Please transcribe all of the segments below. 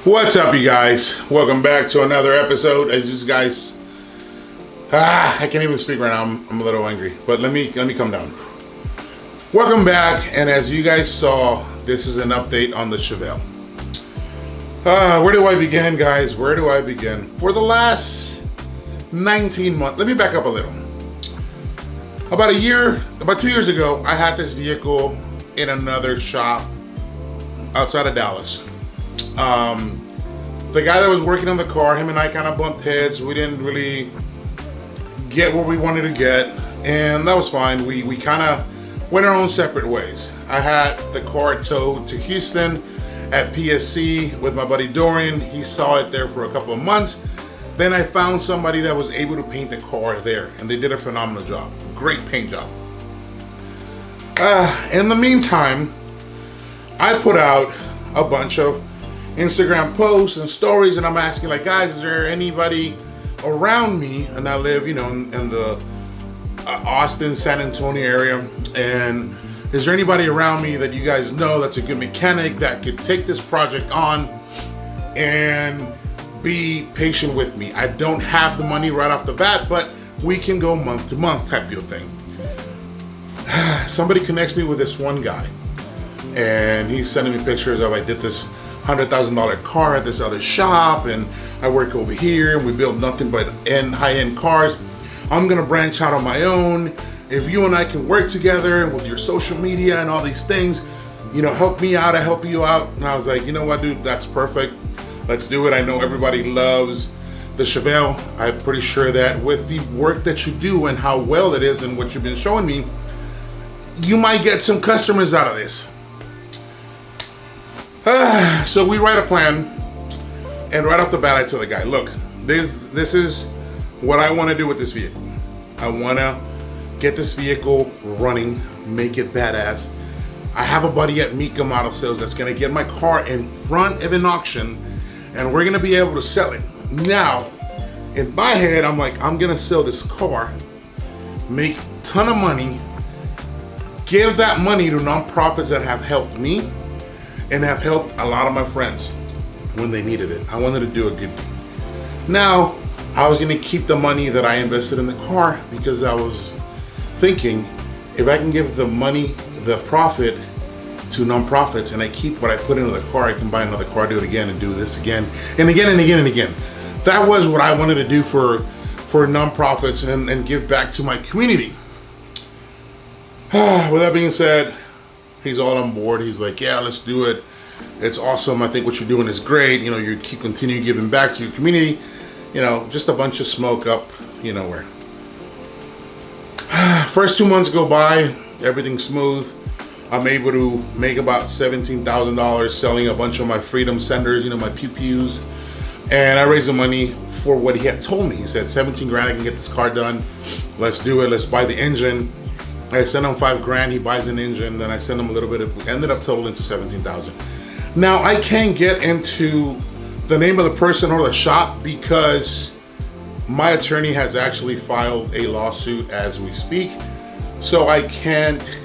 What's up, you guys? Welcome back to another episode. As you guys, I can't even speak right now. I'm a little angry, but let me come down. Welcome back, and as you guys saw, this is an update on the Chevelle. Where do I begin, guys? Where do I begin? For the last 19 months, let me back up a little. About 2 years ago, I had this vehicle in another shop outside of Dallas. The guy that was working on the car, him and I kind of bumped heads. We didn't really get where we wanted to get, and that was fine. We kind of went our own separate ways. I had the car towed to Houston at PSC with my buddy Dorian. He saw it there for a couple of months. Then I found somebody that was able to paint the car there, and they did a phenomenal job. Great paint job. In the meantime, I put out a bunch of Instagram posts and stories, and I'm asking, like, guys, is there anybody around me? And I live, you know, in the Austin, San Antonio area, and is there anybody around me that you guys know that's a good mechanic that could take this project on and be patient with me? I don't have the money right off the bat, but we can go month to month type of thing. Somebody connects me with this one guy, and he's sending me pictures of, I did this $100,000 car at this other shop, and I work over here, and we build nothing but high-end cars. I'm gonna branch out on my own. If you and I can work together with your social media and all these things, you know, help me out, I help you out. And I was like, you know what, dude, that's perfect. Let's do it. I know everybody loves the Chevelle. I'm pretty sure that with the work that you do and how well it is and what you've been showing me, you might get some customers out of this. So we write a plan, and right off the bat I told the guy, look, this is what I want to do with this vehicle. I want to get this vehicle running, make it badass. I have a buddy at Mika Model Sales that's going to get my car in front of an auction, and we're going to be able to sell it. Now, in my head, I'm like, I'm going to sell this car, make a ton of money, give that money to nonprofits that have helped me and have helped a lot of my friends when they needed it. I wanted to do a good deed. Now, I was gonna keep the money that I invested in the car, because I was thinking, if I can give the money, the profit, to nonprofits, and I keep what I put into the car, I can buy another car, do it again, and do this again, and again, and again, and again. That was what I wanted to do for nonprofits and give back to my community. With that being said, he's all on board. He's like, yeah, let's do it. It's awesome. I think what you're doing is great. You know, you keep continuing giving back to your community. You know, just a bunch of smoke up, you know where. First 2 months go by, everything's smooth. I'm able to make about $17,000 selling a bunch of my Freedom Senders, you know, my pew-pews. And I raised the money for what he had told me. He said, 17 grand, I can get this car done. Let's do it. Let's buy the engine. I sent him 5 grand, he buys an engine, then I sent him a little bit of, ended up totaling to 17,000. Now, I can't get into the name of the person or the shop because my attorney has actually filed a lawsuit as we speak. So I can't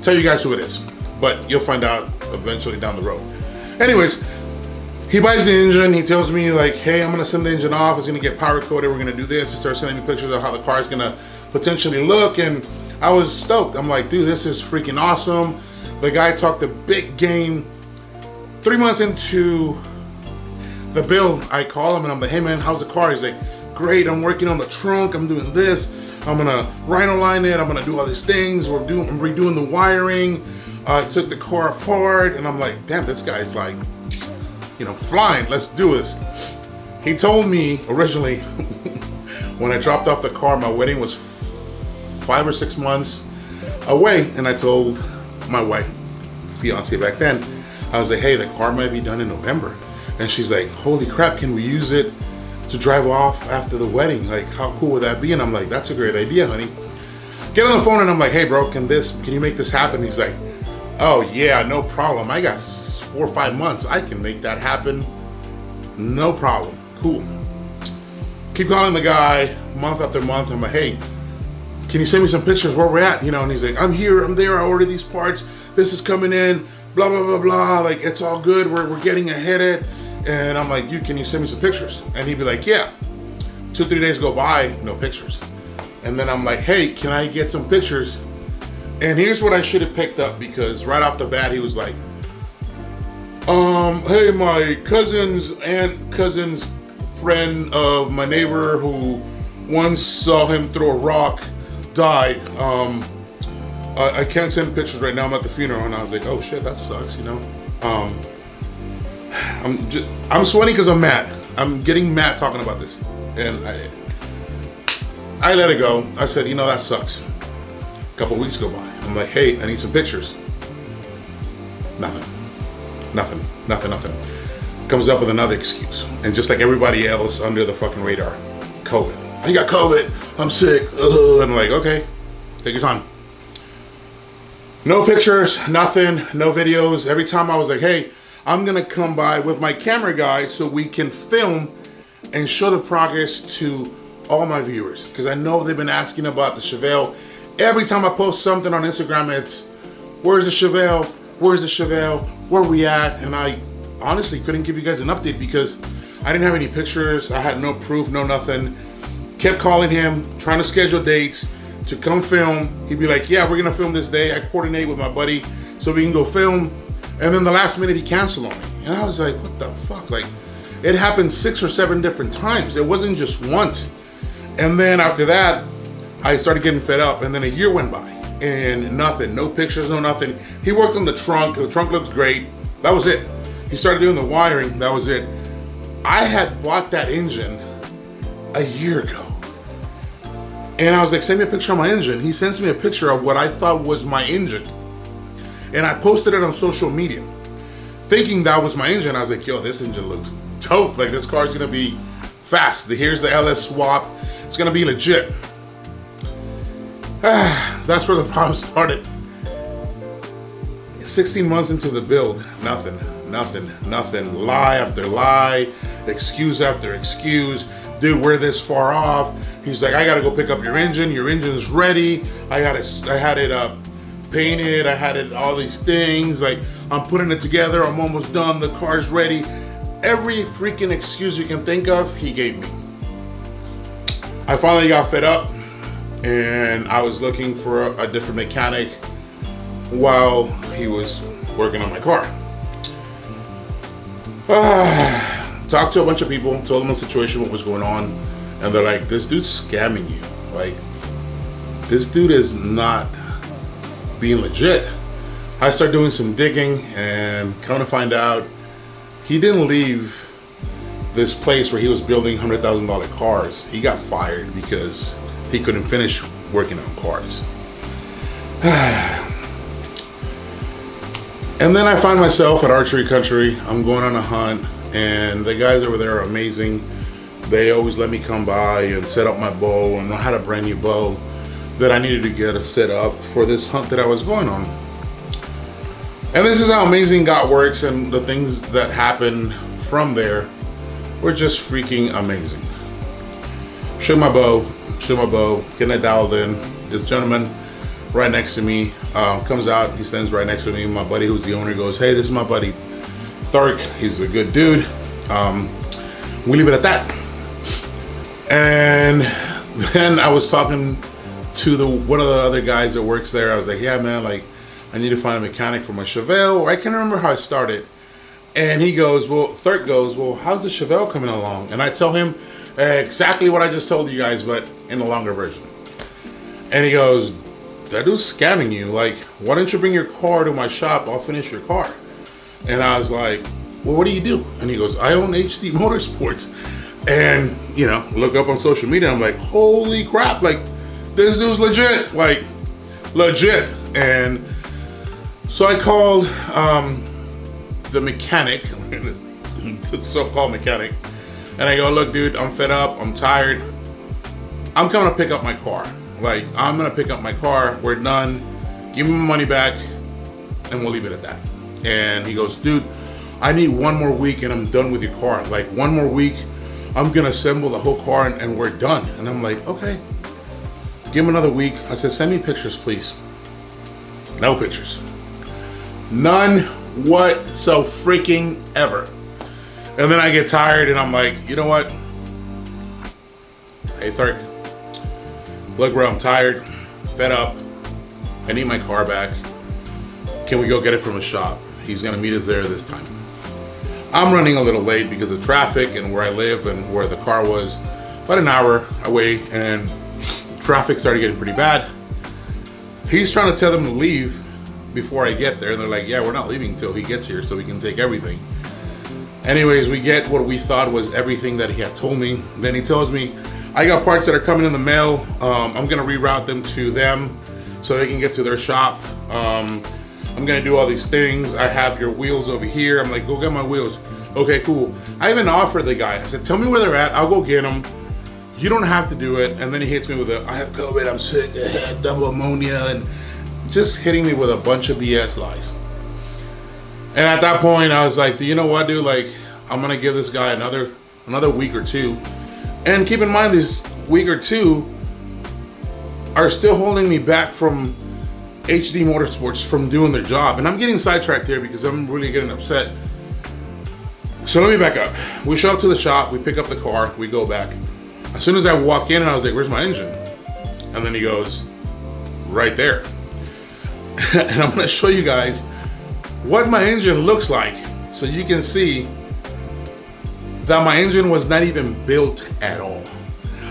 tell you guys who it is, but you'll find out eventually down the road. Anyways, he buys the engine, he tells me like, hey, I'm gonna send the engine off, it's gonna get powder coated, we're gonna do this. He starts sending me pictures of how the car is gonna potentially look, and I was stoked. I'm like, dude, this is freaking awesome. The guy talked a big game. 3 months into the build, I call him and I'm like, hey man, how's the car? He's like, great, I'm working on the trunk, I'm doing this, I'm gonna rhino line it, I'm gonna do all these things, I'm redoing the wiring. I took the car apart, and I'm like, damn, this guy's like, you know, flying, let's do this. He told me originally, when I dropped off the car, my wedding was 5 or 6 months away, and I told my wife, fiance back then, I was like, hey, the car might be done in November. And she's like, holy crap, can we use it to drive off after the wedding? Like, how cool would that be? And I'm like, that's a great idea, honey. Get on the phone and I'm like, hey bro, can you make this happen? He's like, oh yeah, no problem. I got 4 or 5 months. I can make that happen. No problem, cool. Keep calling the guy month after month. I'm like, hey, can you send me some pictures where we're at? You know, and he's like, I'm here, I'm there, I ordered these parts. This is coming in, blah, blah, blah, blah. Like, it's all good, we're getting ahead of it. And I'm like, can you send me some pictures? And he'd be like, yeah. 2-3 days go by, no pictures. And then I'm like, hey, can I get some pictures? And here's what I should have picked up, because right off the bat, he was like, hey, my cousin's friend of my neighbor who once saw him throw a rock died. I can't send pictures right now, I'm at the funeral. And I was like, oh shit, that sucks, you know? I'm sweating because I'm mad. I'm getting mad talking about this. And I let it go. I said, you know, that sucks. A couple weeks go by. I'm like, hey, I need some pictures. Nothing. Comes up with another excuse. And just like everybody else under the fucking radar, COVID. I got COVID, I'm sick. And I'm like, okay, take your time. No pictures, nothing, no videos. Every time I was like, hey, I'm gonna come by with my camera guy so we can film and show the progress to all my viewers. Because I know they've been asking about the Chevelle. Every time I post something on Instagram, it's, where's the Chevelle? Where's the Chevelle? Where we at? And I honestly couldn't give you guys an update because I didn't have any pictures. I had no proof, no nothing. Kept calling him, trying to schedule dates to come film. He'd be like, yeah, we're gonna film this day. I coordinate with my buddy so we can go film. And then the last minute he canceled on me. And I was like, what the fuck? Like, it happened 6 or 7 different times. It wasn't just once. And then after that, I started getting fed up. And then a year went by and nothing, no pictures, no nothing. He worked on the trunk. The trunk looks great. That was it. He started doing the wiring. That was it. I had bought that engine a year ago. And I was like, send me a picture of my engine. He sends me a picture of what I thought was my engine. And I posted it on social media, thinking that was my engine. I was like, yo, this engine looks dope. Like, this car's gonna be fast. Here's the LS swap. It's gonna be legit. That's where the problem started. 16 months into the build, nothing. Lie after lie, excuse after excuse. Dude, we're this far off. He's like, I gotta go pick up your engine. Your engine's ready. I had it painted. I had it, all these things. Like, I'm putting it together. I'm almost done. The car's ready. Every freaking excuse you can think of, he gave me. I finally got fed up and I was looking for a different mechanic while he was working on my car. Talked to a bunch of people, told them the situation, what was going on, and they're like, this dude's scamming you. Like, this dude is not being legit. I started doing some digging and come to find out he didn't leave this place where he was building $100,000 cars. He got fired because he couldn't finish working on cars. And then I find myself at Archery Country. I'm going on a hunt and the guys over there are amazing. They always let me come by and set up my bow, and I had a brand new bow that I needed to get set up for this hunt that I was going on. And this is how Amazing Got works, and the things that happen from there were just freaking amazing. Shoot my bow, getting it dialed in. This gentleman right next to me comes out, he stands right next to me. My buddy who's the owner goes, hey, this is my buddy Thark, he's a good dude. We leave it at that. And then I was talking to one of the other guys that works there. I was like, yeah, man, like, I need to find a mechanic for my Chevelle, or I can't remember how I started. And he goes, well, Thark goes, well, how's the Chevelle coming along? And I tell him exactly what I just told you guys, but in a longer version. And he goes, that dude's scamming you. Like, why don't you bring your car to my shop? I'll finish your car. And I was like, well, what do you do? And he goes, I own HD Motorsports. And, you know, look up on social media. I'm like, holy crap. Like, this dude's legit. Like, legit. And so I called the mechanic, the so-called mechanic. And I go, look, dude, I'm fed up. I'm tired. I'm coming to pick up my car. Like, I'm gonna pick up my car. We're done. Give me my money back, and we'll leave it at that. And he goes, dude, I need 1 more week and I'm done with your car. Like, 1 more week, I'm gonna assemble the whole car and we're done. And I'm like, okay. Give him another week. I said, send me pictures, please. No pictures. None whatso freaking ever. And then I get tired and I'm like, you know what? Hey, Thurk, look, bro, I'm tired, fed up. I need my car back. Can we go get it from the shop? He's gonna meet us there this time. I'm running a little late because of traffic and where I live and where the car was about an hour away, and traffic started getting pretty bad. He's trying to tell them to leave before I get there, and they're like, yeah, we're not leaving until he gets here so we can take everything. Anyways, we get what we thought was everything that he had told me. Then he tells me, I got parts that are coming in the mail. I'm gonna reroute them to them so they can get to their shop. I'm gonna do all these things. I have your wheels over here. I'm like, go get my wheels. Okay, cool. I even offered the guy, I said, tell me where they're at, I'll go get them. You don't have to do it. And then he hits me with I have COVID, I'm sick, double ammonia, and just hitting me with a bunch of BS lies. And at that point, I was like, you know what, dude? Like, I'm gonna give this guy another week or two. And keep in mind, this week or two are still holding me back from HD Motorsports from doing their job. And I'm getting sidetracked here because I'm really getting upset. So let me back up. We show up to the shop, we pick up the car, we go back. As soon as I walk in, and I was like, where's my engine? And then he goes, right there. And I'm gonna show you guys what my engine looks like so you can see that my engine was not even built at all.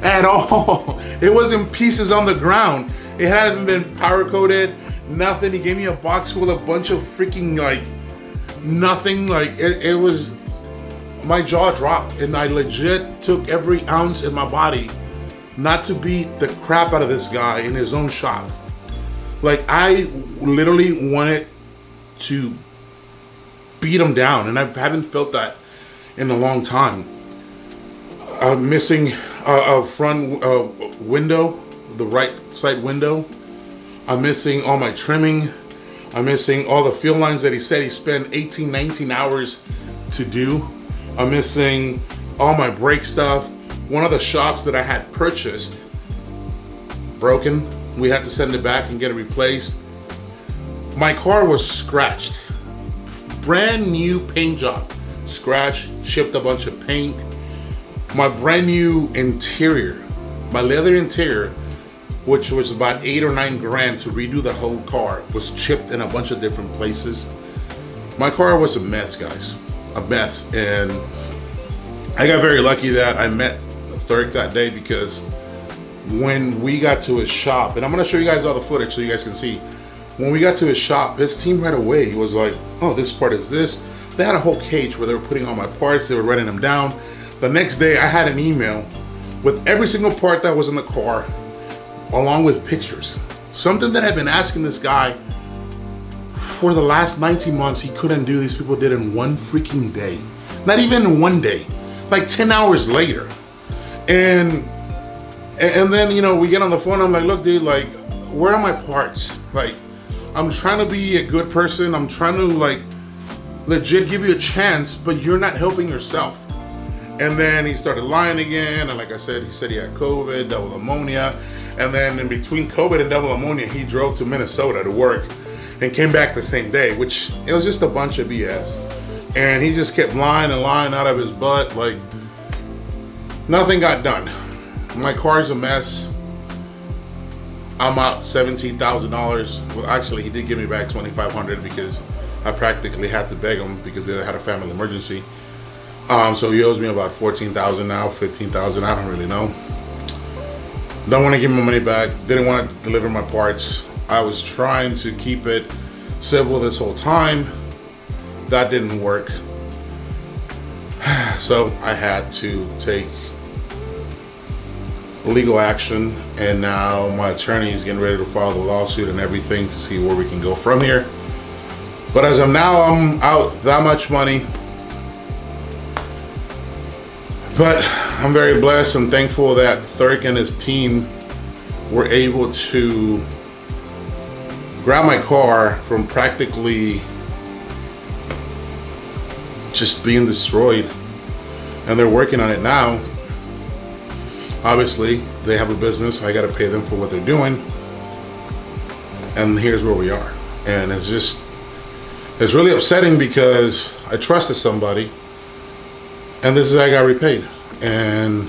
At all. It was in pieces on the ground. It hadn't been powder coated, nothing. He gave me a box full of a bunch of freaking like nothing. Like it was, my jaw dropped, and I legit took every ounce in my body not to beat the crap out of this guy in his own shop. Like, I literally wanted to beat him down, and I haven't felt that in a long time. I'm missing a front window, the right side window. I'm missing all my trimming. I'm missing all the field lines that he said he spent 18, 19 hours to do. I'm missing all my brake stuff. One of the shocks that I had purchased broken. We had to send it back and get it replaced. My car was scratched. Brand new paint job. Scratched, shipped a bunch of paint. My brand new interior, my leather interior, which was about 8 or 9 grand to redo the whole car, was chipped in a bunch of different places. My car was a mess, guys, a mess. And I got very lucky that I met Thurk that day, because when we got to his shop, and I'm gonna show you guys all the footage so you guys can see, when we got to his shop, his team right away was like, oh, this part is this. They had a whole cage where they were putting all my parts, they were writing them down. The next day I had an email with every single part that was in the car, along with pictures. Something that I've been asking this guy for the last 19 months he couldn't do, these people did in one freaking day. Not even in one day, like 10 hours later. And then, you know, we get on the phone, I'm like, look, dude, like, where are my parts? Like, I'm trying to be a good person. I'm trying to, like, legit give you a chance, but you're not helping yourself. And then he started lying again. And like I said, he said he had COVID, double ammonia. And then in between COVID and double ammonia, he drove to Minnesota to work and came back the same day, which it was just a bunch of BS. And he just kept lying and lying out of his butt. Like, nothing got done. My car's a mess. I'm out $17,000. Well, actually, he did give me back $2,500 because I practically had to beg him because they had a family emergency. So he owes me about $14,000 now, $15,000. I don't really know. Don't want to give him my money back. Didn't want to deliver my parts. I was trying to keep it civil this whole time. That didn't work. So I had to take legal action, and now my attorney is getting ready to file the lawsuit and everything to see where we can go from here. But as of now, I'm out that much money. But I'm very blessed and thankful that Thurk and his team were able to grab my car from practically just being destroyed, and they're working on it now. Obviously, they have a business. I got to pay them for what they're doing. And here's where we are. And it's really upsetting because I trusted somebody And this is how I got repaid. And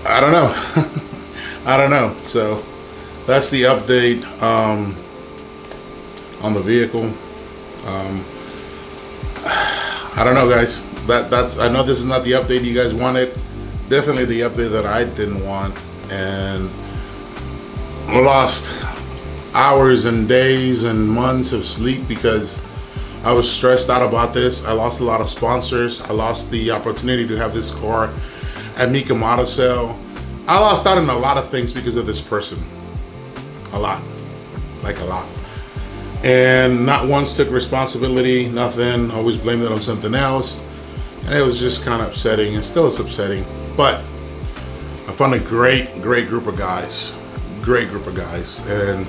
I don't know. I don't know. So that's the update on the vehicle. I don't know, guys. That's I know this is not the update you guys wanted. Definitely the update that I didn't want. And I lost hours and days and months of sleep because I was stressed out about this. I lost a lot of sponsors. I lost the opportunity to have this car at Mecum Auto Sale. I lost out on a lot of things because of this person. A lot, like a lot. And not once took responsibility, nothing, always blamed it on something else. And it was just kind of upsetting, and still it's upsetting. But I found a great group of guys, and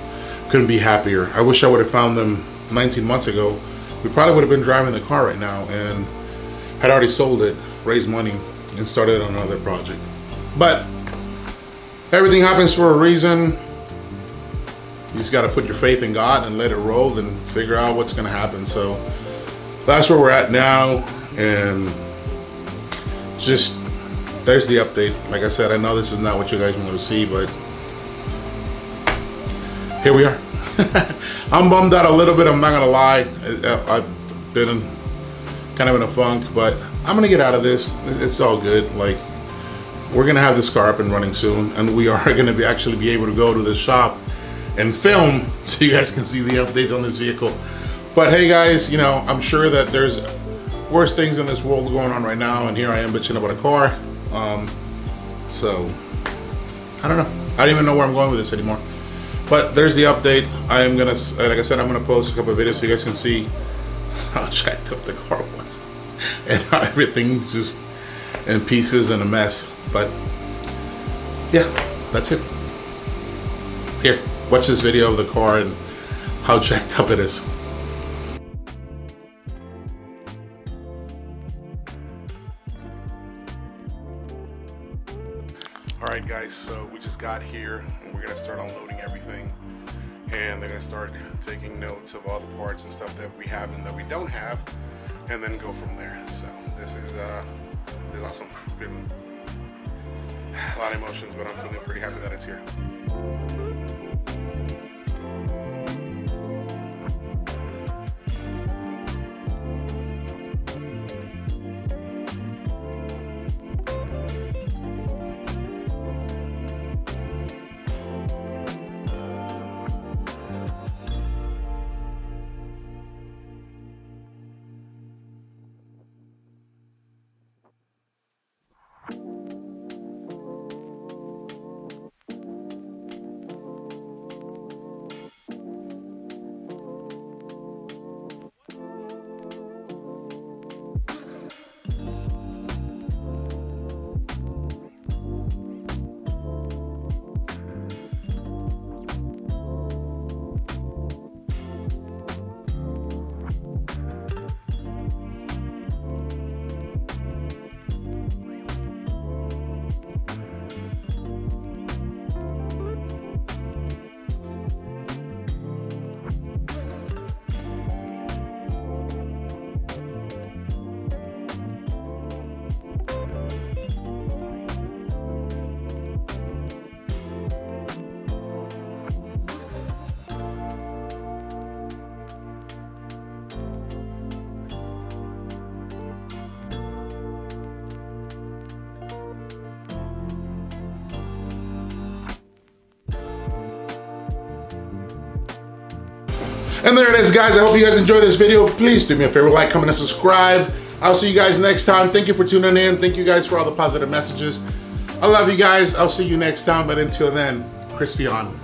couldn't be happier. I wish I would have found them 19 months ago. We probably would have been driving the car right now and had already sold it, raised money, and started on another project. But everything happens for a reason. You just got to put your faith in God and let it roll and figure out what's going to happen. So that's where we're at now. And just, there's the update. Like I said, I know this is not what you guys want to see, but here we are. I'm bummed out a little bit, I'm not gonna lie. I've been kind of in a funk, but I'm gonna get out of this. It's all good. Like, we're gonna have this car up and running soon, and we are gonna actually be able to go to the shop and film so you guys can see the updates on this vehicle. But hey guys, you know, I'm sure that there's worse things in this world going on right now, and here I am bitching about a car. So I don't know. I don't even know where I'm going with this anymore. But there's the update. I am gonna, like I said, I'm gonna post a couple of videos so you guys can see how jacked up the car was and how everything's just in pieces and a mess. But yeah, that's it. Here, watch this video of the car and how jacked up it is. Alright guys, so we just got here and we're gonna start unloading everything, and they're gonna start taking notes of all the parts and stuff that we have and that we don't have, and then go from there. So this is awesome. It's been a lot of emotions, but I'm feeling pretty happy that it's here. And there it is, guys. I hope you guys enjoyed this video. Please do me a favor, like, comment, and subscribe. I'll see you guys next time. Thank you for tuning in. Thank you guys for all the positive messages. I love you guys. I'll see you next time, but until then, crispy on.